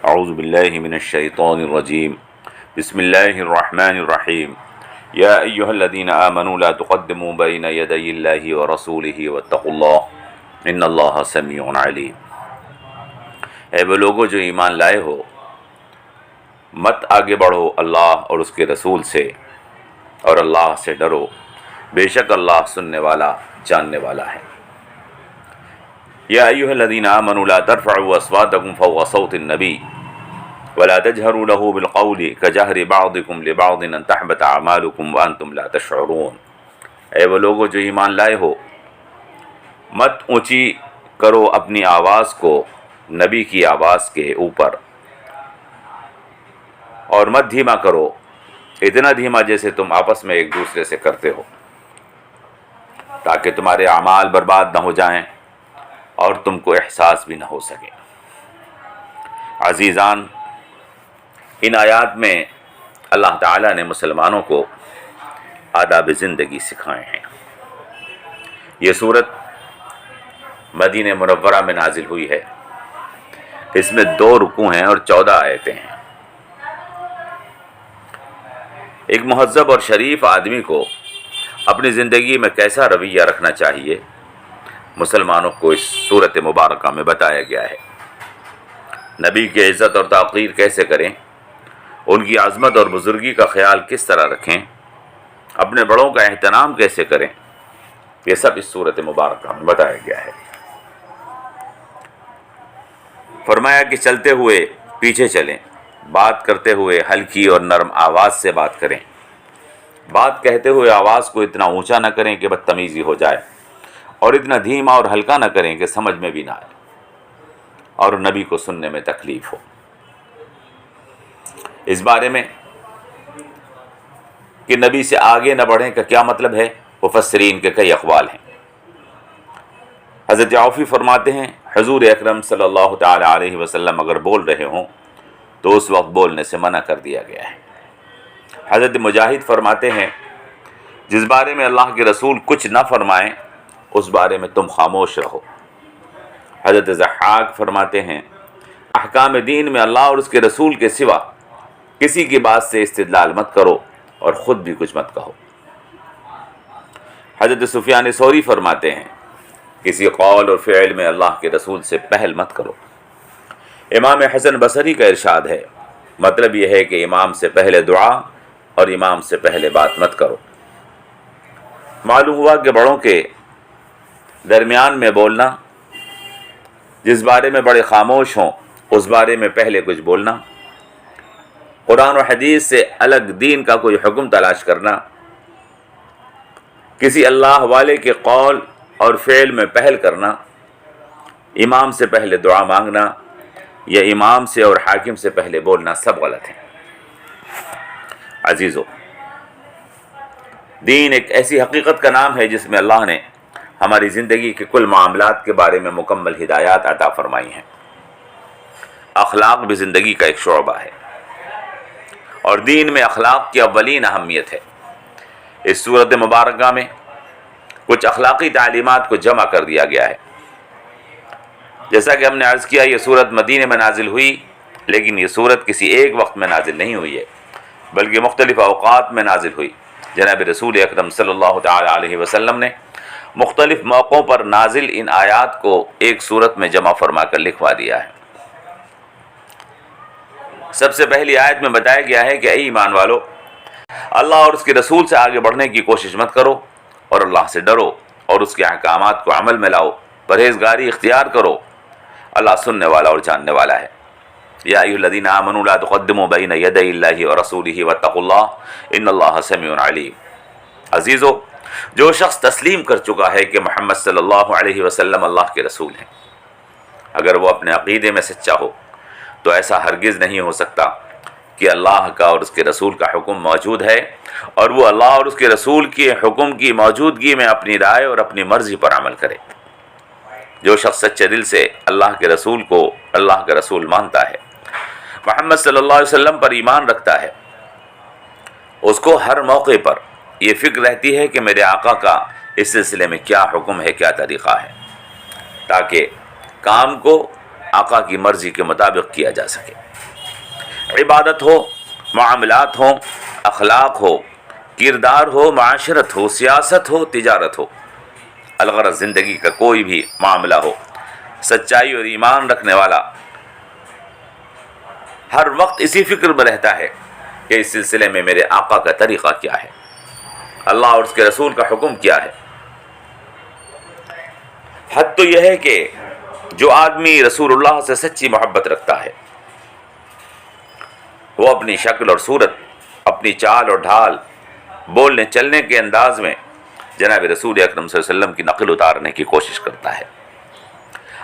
اعوذ باللہ من الشیطان الرجیم بسم اللہ الرحمن الرحیم یا ایہا الذین آمنوا لا تقدموا بین یدی اللہ ورسولہ واتقوا اللہ ان اللہ سمیع علیم۔ اے وہ لوگو جو ایمان لائے ہو، مت آگے بڑھو اللہ اور اس کے رسول سے، اور اللہ سے ڈرو، بے شک اللہ سننے والا جاننے والا ہے۔ یا ایہا الذین آمنوا لا ترفعوا اصواتکم فوق صوت النبی ولا تجهروا له بالقول كجهر بعضكم لبعض ان تحبط اعمالكم وانتم لا تشعرون۔ اے وہ لوگو جو ایمان لائے ہو، مت اونچی کرو اپنی آواز کو نبی کی آواز کے اوپر، اور مت دھیما کرو، اتنا دھیما جیسے تم آپس میں ایک دوسرے سے کرتے ہو، تاکہ تمہارے اعمال برباد نہ ہو جائیں اور تم کو احساس بھی نہ ہو سکے۔ عزیزان، ان آیات میں اللہ تعالیٰ نے مسلمانوں کو آداب زندگی سکھائے ہیں۔ یہ صورت مدینہ منورہ میں نازل ہوئی ہے۔ اس میں 2 رکوع ہیں اور 14 آیتیں ہیں۔ ایک مہذب اور شریف آدمی کو اپنی زندگی میں کیسا رویہ رکھنا چاہیے، مسلمانوں کو اس صورت مبارکہ میں بتایا گیا ہے۔ نبی کی عزت اور توقیر کیسے کریں، ان کی عظمت اور بزرگی کا خیال کس طرح رکھیں، اپنے بڑوں کا احترام کیسے کریں، یہ سب اس صورت مبارکہ میں بتایا گیا ہے۔ فرمایا کہ چلتے ہوئے پیچھے چلیں، بات کرتے ہوئے ہلکی اور نرم آواز سے بات کریں، بات کہتے ہوئے آواز کو اتنا اونچا نہ کریں کہ بدتمیزی ہو جائے، اور اتنا دھیما اور ہلکا نہ کریں کہ سمجھ میں بھی نہ آئے اور نبی کو سننے میں تکلیف ہو۔ اس بارے میں کہ نبی سے آگے نہ بڑھیں کا کیا مطلب ہے، مفسرین کے کئی اقوال ہیں۔ حضرت عوفی فرماتے ہیں حضور اکرم صلی اللہ تعالی علیہ وسلم اگر بول رہے ہوں تو اس وقت بولنے سے منع کر دیا گیا ہے۔ حضرت مجاہد فرماتے ہیں جس بارے میں اللہ کے رسول کچھ نہ فرمائیں اس بارے میں تم خاموش رہو۔ حضرت ضحاک فرماتے ہیں احکام دین میں اللہ اور اس کے رسول کے سوا کسی کی بات سے استدلال مت کرو اور خود بھی کچھ مت کہو۔ حضرت سفیان ثوری فرماتے ہیں کسی قول اور فعل میں اللہ کے رسول سے پہل مت کرو۔ امام حسن بصری کا ارشاد ہے مطلب یہ ہے کہ امام سے پہلے دعا اور امام سے پہلے بات مت کرو۔ معلوم ہوا کہ بڑوں کے درمیان میں بولنا، جس بارے میں بڑے خاموش ہوں اس بارے میں پہلے کچھ بولنا، قرآن و حدیث سے الگ دین کا کوئی حکم تلاش کرنا، کسی اللہ والے کے قول اور فعل میں پہل کرنا، امام سے پہلے دعا مانگنا یا امام سے اور حاکم سے پہلے بولنا سب غلط ہیں۔ عزیزو، دین ایک ایسی حقیقت کا نام ہے جس میں اللہ نے ہماری زندگی کے کل معاملات کے بارے میں مکمل ہدایات عطا فرمائی ہیں۔ اخلاق بھی زندگی کا ایک شعبہ ہے، اور دین میں اخلاق کی اولین اہمیت ہے۔ اس صورت مبارکہ میں کچھ اخلاقی تعلیمات کو جمع کر دیا گیا ہے۔ جیسا کہ ہم نے عرض کیا یہ صورت مدینے میں نازل ہوئی، لیکن یہ صورت کسی ایک وقت میں نازل نہیں ہوئی ہے بلکہ مختلف اوقات میں نازل ہوئی۔ جناب رسول اکرم صلی اللہ تعالی علیہ وسلم نے مختلف موقعوں پر نازل ان آیات کو ایک صورت میں جمع فرما کر لکھوا دیا ہے۔ سب سے پہلی آیت میں بتایا گیا ہے کہ اے ایمان والو، اللہ اور اس کے رسول سے آگے بڑھنے کی کوشش مت کرو اور اللہ سے ڈرو اور اس کے احکامات کو عمل میں لاؤ، پرہیزگاری اختیار کرو، اللہ سننے والا اور جاننے والا ہے۔ یا ایھا الذین آمنوا لا تقدموا بین یدی اللہ ورسولہ واتقوا اللہ ان اللہ سمیع علیم۔ عزیزو، جو شخص تسلیم کر چکا ہے کہ محمد صلی اللہ علیہ وسلم اللہ کے رسول ہیں، اگر وہ اپنے عقیدے میں سچا ہو تو ایسا ہرگز نہیں ہو سکتا کہ اللہ کا اور اس کے رسول کا حکم موجود ہے اور وہ اللہ اور اس کے رسول کے حکم کی موجودگی میں اپنی رائے اور اپنی مرضی پر عمل کرے۔ جو شخص سچے دل سے اللہ کے رسول کو اللہ کا رسول مانتا ہے، محمد صلی اللہ علیہ وسلم پر ایمان رکھتا ہے، اس کو ہر موقع پر یہ فکر رہتی ہے کہ میرے آقا کا اس سلسلے میں کیا حکم ہے، کیا طریقہ ہے، تاکہ کام کو آقا کی مرضی کے مطابق کیا جا سکے۔ عبادت ہو، معاملات ہوں، اخلاق ہو، کردار ہو، معاشرت ہو، سیاست ہو، تجارت ہو، الغرض زندگی کا کوئی بھی معاملہ ہو، سچائی اور ایمان رکھنے والا ہر وقت اسی فکر میں رہتا ہے کہ اس سلسلے میں میرے آقا کا طریقہ کیا ہے، اللہ اور اس کے رسول کا حکم کیا ہے۔ حد تو یہ ہے کہ جو آدمی رسول اللہ سے سچی محبت رکھتا ہے وہ اپنی شکل اور صورت، اپنی چال اور ڈھال، بولنے چلنے کے انداز میں جناب رسول اکرم صلی اللہ علیہ وسلم کی نقل اتارنے کی کوشش کرتا ہے۔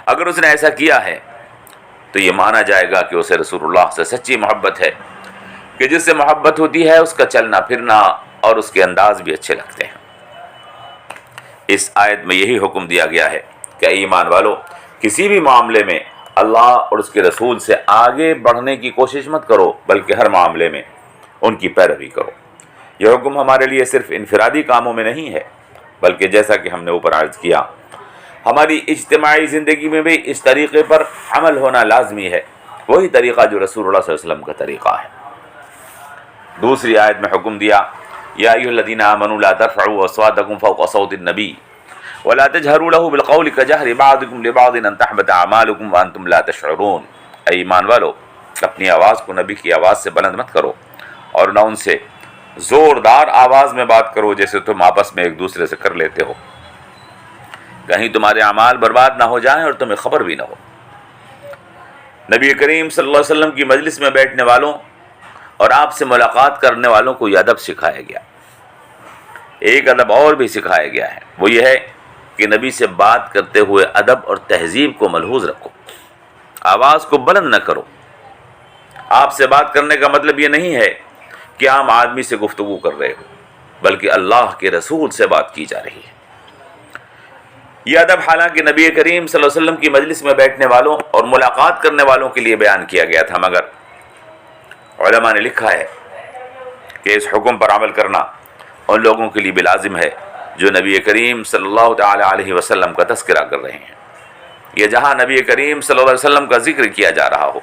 اگر اس نے ایسا کیا ہے تو یہ مانا جائے گا کہ اسے رسول اللہ سے سچی محبت ہے، کہ جس سے محبت ہوتی ہے اس کا چلنا پھرنا اور اس کے انداز بھی اچھے لگتے ہیں۔ اس آیت میں یہی حکم دیا گیا ہے کہ ایمان والو، کسی بھی معاملے میں اللہ اور اس کے رسول سے آگے بڑھنے کی کوشش مت کرو، بلکہ ہر معاملے میں ان کی پیروی کرو۔ یہ حکم ہمارے لیے صرف انفرادی کاموں میں نہیں ہے، بلکہ جیسا کہ ہم نے اوپر عرض کیا، ہماری اجتماعی زندگی میں بھی اس طریقے پر عمل ہونا لازمی ہے، وہی طریقہ جو رسول اللہ صلی اللہ علیہ وسلم کا طریقہ ہے۔ دوسری آیت میں حکم دیا، یا ایھا الذین آمنوا لا ترفعوا اصواتکم فوق صوت النبی ولا تجهروا له بالقول كجهر بعضكم لبعض ان تحبط اعمالكم وانتم لا تشعرون۔ اے ایمان والو، اپنی آواز کو نبی کی آواز سے بلند مت کرو اور نہ ان سے زوردار آواز میں بات کرو جیسے تم آپس میں ایک دوسرے سے کر لیتے ہو، کہیں تمہارے اعمال برباد نہ ہو جائیں اور تمہیں خبر بھی نہ ہو۔ نبی کریم صلی اللہ علیہ وسلم کی مجلس میں بیٹھنے والوں اور آپ سے ملاقات کرنے والوں کو یہ ادب سکھایا گیا۔ ایک ادب اور بھی سکھایا گیا ہے، وہ یہ ہے کہ نبی سے بات کرتے ہوئے ادب اور تہذیب کو ملحوظ رکھو، آواز کو بلند نہ کرو۔ آپ سے بات کرنے کا مطلب یہ نہیں ہے کہ عام آدمی سے گفتگو کر رہے ہو، بلکہ اللہ کے رسول سے بات کی جا رہی ہے۔ یہ ادب حالانکہ نبی کریم صلی اللہ علیہ وسلم کی مجلس میں بیٹھنے والوں اور ملاقات کرنے والوں کے لیے بیان کیا گیا تھا، مگر علماء نے لکھا ہے کہ اس حکم پر عمل کرنا ان لوگوں کے لیے بھی لازم ہے جو نبی کریم صلی اللہ تعالی علیہ وسلم کا تذکرہ کر رہے ہیں۔ یہ جہاں نبی کریم صلی اللہ علیہ وسلم کا ذکر کیا جا رہا ہو،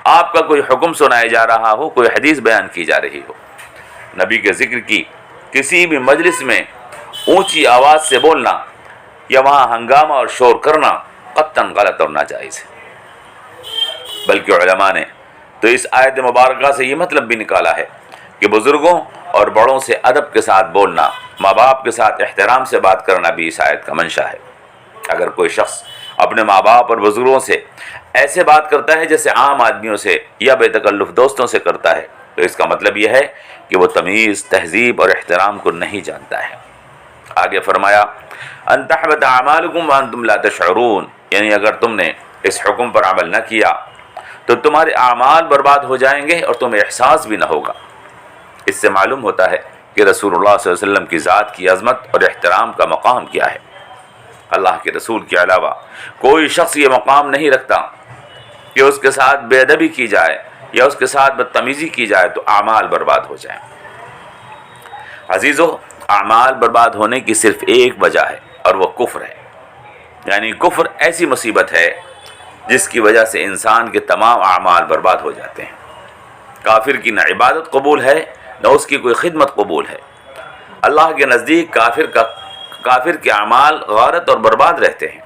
آپ کا کوئی حکم سنایا جا رہا ہو، کوئی حدیث بیان کی جا رہی ہو، نبی کے ذکر کی کسی بھی مجلس میں اونچی آواز سے بولنا یا وہاں ہنگامہ اور شور کرنا قطعاً غلط اور ناجائز ہے۔ بلکہ علماء نے تو اس آیت مبارکہ سے یہ مطلب بھی نکالا ہے کہ بزرگوں اور بڑوں سے ادب کے ساتھ بولنا، ماں باپ کے ساتھ احترام سے بات کرنا بھی اس آیت کا منشا ہے۔ اگر کوئی شخص اپنے ماں باپ اور بزرگوں سے ایسے بات کرتا ہے جیسے عام آدمیوں سے یا بے تکلف دوستوں سے کرتا ہے، تو اس کا مطلب یہ ہے کہ وہ تمیز، تہذیب اور احترام کو نہیں جانتا ہے۔ آگے فرمایا، ان تحبط اعمالکم وانتم لا تشعرون، یعنی اگر تم نے اس حکم پر عمل نہ کیا تو تمہارے اعمال برباد ہو جائیں گے اور تمہیں احساس بھی نہ ہوگا۔ اس سے معلوم ہوتا ہے کہ رسول اللہ صلی اللہ علیہ وسلم کی ذات کی عظمت اور احترام کا مقام کیا ہے۔ اللہ کے رسول کے علاوہ کوئی شخص یہ مقام نہیں رکھتا کہ اس کے ساتھ بے ادبی کی جائے یا اس کے ساتھ بدتمیزی کی جائے تو اعمال برباد ہو جائیں۔ عزیزو، اعمال برباد ہونے کی صرف ایک وجہ ہے اور وہ کفر ہے، یعنی کفر ایسی مصیبت ہے جس کی وجہ سے انسان کے تمام اعمال برباد ہو جاتے ہیں۔ کافر کی نہ عبادت قبول ہے نہ اس کی کوئی خدمت قبول ہے۔ اللہ کے نزدیک کافر کے اعمال غارت اور برباد رہتے ہیں۔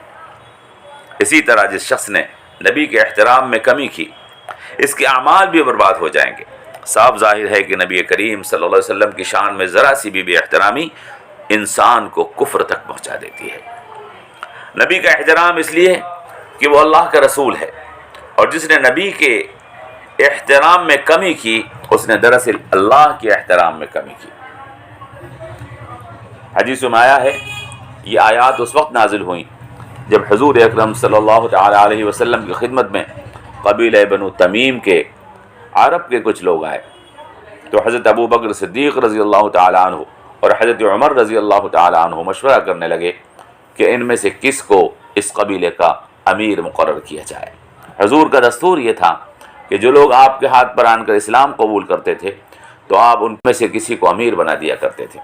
اسی طرح جس شخص نے نبی کے احترام میں کمی کی، اس کے اعمال بھی برباد ہو جائیں گے۔ صاف ظاہر ہے کہ نبی کریم صلی اللہ علیہ وسلم کی شان میں ذرا سی بھی بے احترامی انسان کو کفر تک پہنچا دیتی ہے۔ نبی کا احترام اس لیے کہ وہ اللہ کا رسول ہے، اور جس نے نبی کے احترام میں کمی کی اس نے دراصل اللہ کے احترام میں کمی کی۔ حدیث میں آیا ہے، یہ آیات اس وقت نازل ہوئیں جب حضور اکرم صلی اللہ تعالی علیہ وسلم کی خدمت میں قبیلہ بنو تمیم کے عرب کے کچھ لوگ آئے، تو حضرت ابو بکر صدیق رضی اللہ تعالی عنہ اور حضرت عمر رضی اللہ تعالی عنہ مشورہ کرنے لگے کہ ان میں سے کس کو اس قبیلے کا امیر مقرر کیا جائے۔ حضور کا دستور یہ تھا کہ جو لوگ آپ کے ہاتھ پر آن کر اسلام قبول کرتے تھے تو آپ ان میں سے کسی کو امیر بنا دیا کرتے تھے۔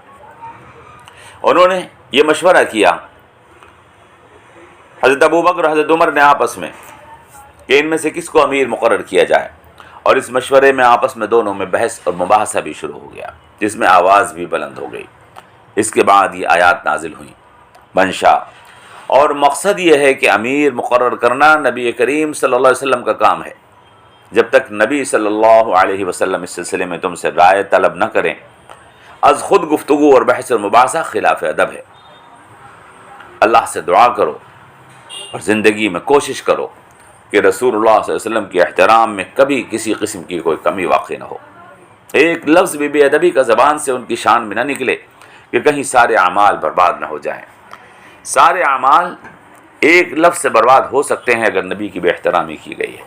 انہوں نے یہ مشورہ کیا، حضرت ابو بکر اور حضرت عمر نے آپس میں، کہ ان میں سے کس کو امیر مقرر کیا جائے، اور اس مشورے میں آپس میں دونوں میں بحث اور مباحثہ بھی شروع ہو گیا، جس میں آواز بھی بلند ہو گئی۔ اس کے بعد یہ آیات نازل ہوئیں۔ منشا اور مقصد یہ ہے کہ امیر مقرر کرنا نبی کریم صلی اللہ علیہ وسلم کا کام ہے۔ جب تک نبی صلی اللہ علیہ وسلم اس سلسلے میں تم سے رائے طلب نہ کریں، از خود گفتگو اور بحث اور مباحثہ خلاف ادب ہے۔ اللہ سے دعا کرو اور زندگی میں کوشش کرو کہ رسول اللہ صلی اللہ علیہ وسلم کے احترام میں کبھی کسی قسم کی کوئی کمی واقع نہ ہو۔ ایک لفظ بھی بے ادبی کا زبان سے ان کی شان میں نہ نکلے کہ کہیں سارے اعمال برباد نہ ہو جائیں۔ سارے اعمال ایک لفظ سے برباد ہو سکتے ہیں اگر نبی کی بے احترامی کی گئی ہے۔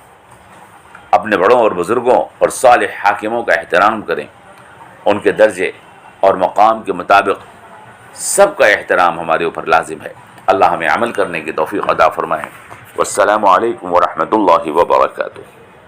اپنے بڑوں اور بزرگوں اور صالح حاکموں کا احترام کریں، ان کے درجے اور مقام کے مطابق سب کا احترام ہمارے اوپر لازم ہے۔ اللہ ہمیں عمل کرنے کی توفیق عطا فرمائے۔ والسلام علیکم ورحمۃ اللہ وبرکاتہ۔